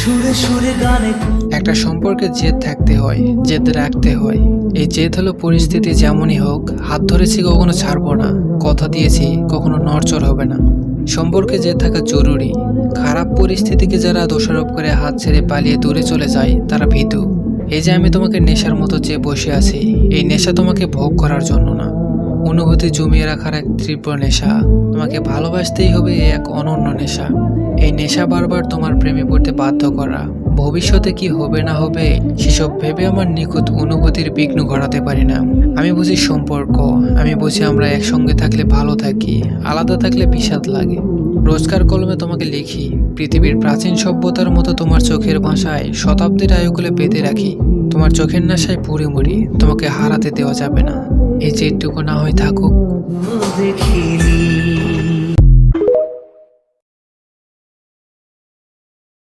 সুরে সুরে গানে একটা সম্পর্কে জেদ থাকতে হয়, জেদ রাখতে হয়। এই জেদ হলো পরিস্থিতি যেমনই হোক, হাত ধরেছি কখনো ছাড়বো না, কথা দিয়েছি কখনো নড়চড় হবে না। সম্পর্কে জেদ থাকা জরুরি। খারাপ পরিস্থিতিকে যারা দোষারোপ করে হাত ছেড়ে পালিয়ে দূরে চলে যায় তারা ভীতু। এই যে আমি তোমাকে নেশার মতো চেয়ে বসে আছি, এই নেশা তোমাকে ভোগ করার জন্য না, অনুভূতি জমিয়ে রাখার এক তীব্র নেশা। তোমাকে ভালোবাসতেই হবে, এক অনন্য নেশা। এই নেশা বারবার তোমার প্রেমে পড়তে বাধ্য করা। ভবিষ্যতে কি হবে না হবে সেসব ভেবে আমার নিখুঁত অনুভূতির বিঘ্ন ঘটাতে পারি না। আমি বুঝি সম্পর্ক, আমি বুঝি আমরা একসঙ্গে থাকলে ভালো থাকি, আলাদা থাকলে বিষাদ লাগে। রোজকার কলমে তোমাকে লিখি, পৃথিবীর প্রাচীন সভ্যতার মতো তোমার চোখের ভাষায় শতাব্দীর আয়ুগুলো বেঁধে রাখি। তোমার চোখের নেশায় পুড়ে মরি, তোমাকে হারাতে দেওয়া যাবে না। এই জেদটুকু না হয় থাকুক। দেখিনি